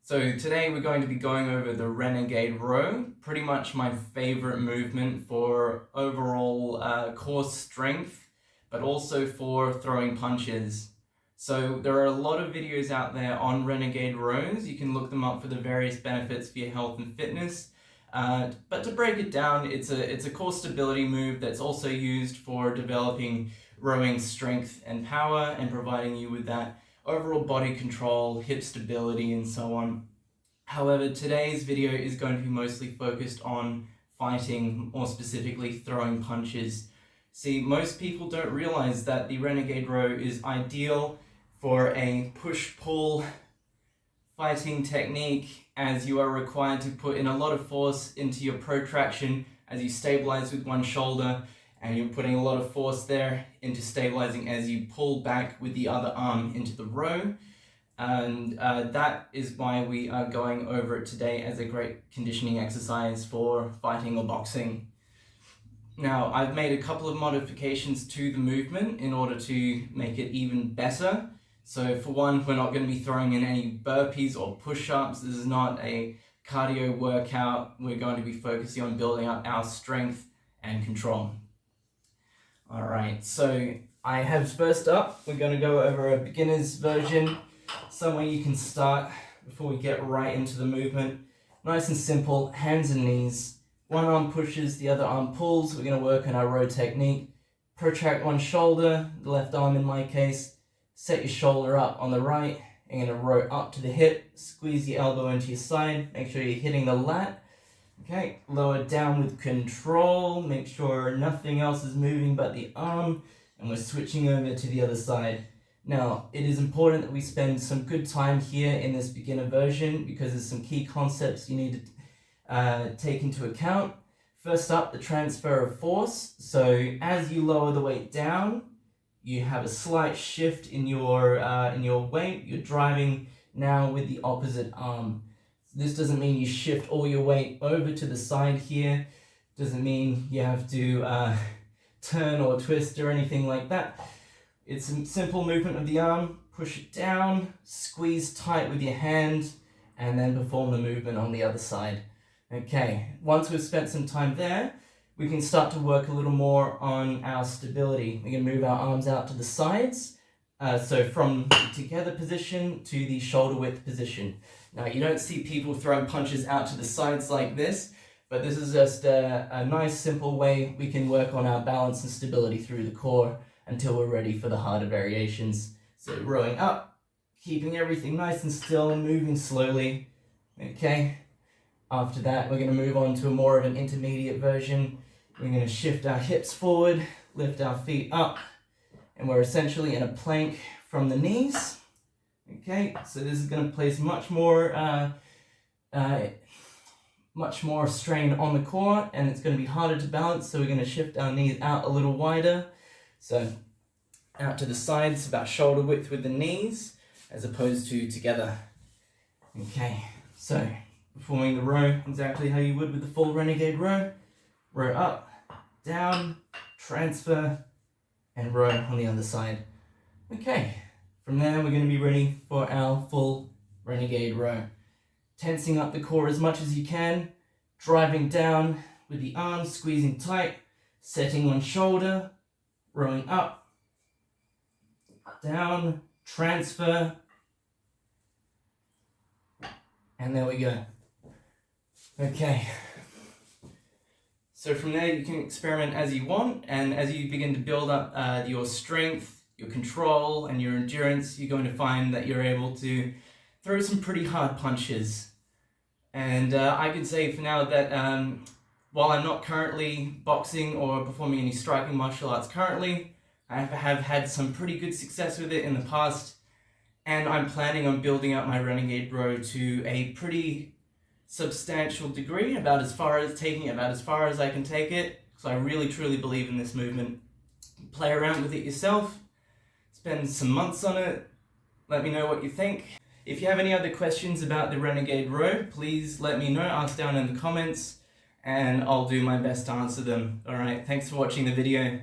So today we're going to be going over the Renegade row, pretty much my favorite movement for overall core strength, but also for throwing punches. So there are a lot of videos out there on Renegade rows. You can look them up for the various benefits for your health and fitness. But to break it down, it's a core stability move that's also used for developing rowing strength and power and providing you with that overall body control, hip stability, and so on. However, today's video is going to be mostly focused on fighting, more specifically throwing punches. See, most people don't realize that the Renegade row is ideal for a push-pull fighting technique, as you are required to put in a lot of force into your protraction as you stabilize with one shoulder, and you're putting a lot of force there into stabilizing as you pull back with the other arm into the row. And that is why we are going over it today as a great conditioning exercise for fighting or boxing. Now, I've made a couple of modifications to the movement in order to make it even better. So for one, we're not going to be throwing in any burpees or push-ups. This is not a cardio workout. We're going to be focusing on building up our strength and control. All right, so I have first up, we're going to go over a beginner's version, somewhere you can start before we get right into the movement. Nice and simple, hands and knees. One arm pushes, the other arm pulls. We're going to work on our row technique. Protract one shoulder, the left arm in my case. Set your shoulder up on the right. You're going to row up to the hip, squeeze your elbow into your side. Make sure you're hitting the lat. Okay, lower down with control. Make sure nothing else is moving but the arm. And we're switching over to the other side. Now, it is important that we spend some good time here in this beginner version because there's some key concepts you need to take into account. First up, the transfer of force. So as you lower the weight down, you have a slight shift in your weight. You're driving now with the opposite arm. This doesn't mean you shift all your weight over to the side here. Doesn't mean you have to turn or twist or anything like that. It's a simple movement of the arm. Push it down, squeeze tight with your hand, and then perform the movement on the other side. Okay, once we've spent some time there, we can start to work a little more on our stability. We can move our arms out to the sides. So from the together position to the shoulder width position. Now, you don't see people throwing punches out to the sides like this, but this is just a nice simple way we can work on our balance and stability through the core until we're ready for the harder variations. So rowing up, keeping everything nice and still, moving slowly. Okay, after that we're going to move on to a more of an intermediate version. We're going to shift our hips forward, lift our feet up, and we're essentially in a plank from the knees. Okay, so this is going to place much more strain on the core, and it's going to be harder to balance, so we're going to shift our knees out a little wider. So out to the sides, about shoulder width with the knees, as opposed to together. Okay, so performing the row exactly how you would with the full Renegade row. Row up, down, transfer, and row on the other side. Okay, from there we're going to be ready for our full Renegade row. Tensing up the core as much as you can, driving down with the arms, squeezing tight, setting one shoulder, rowing up, down, transfer, and there we go. Okay, so from there you can experiment as you want, and as you begin to build up your strength, your control, and your endurance, you're going to find that you're able to throw some pretty hard punches. And I can say for now that while I'm not currently boxing or performing any striking martial arts currently, I have had some pretty good success with it in the past, and I'm planning on building up my Renegade row to a pretty substantial degree, about as far as I can take it, because I really truly believe in this movement. Play around with it yourself, spend some months on it, let me know what you think. If you have any other questions about the Renegade row, please let me know, ask down in the comments, and I'll do my best to answer them. Alright, thanks for watching the video.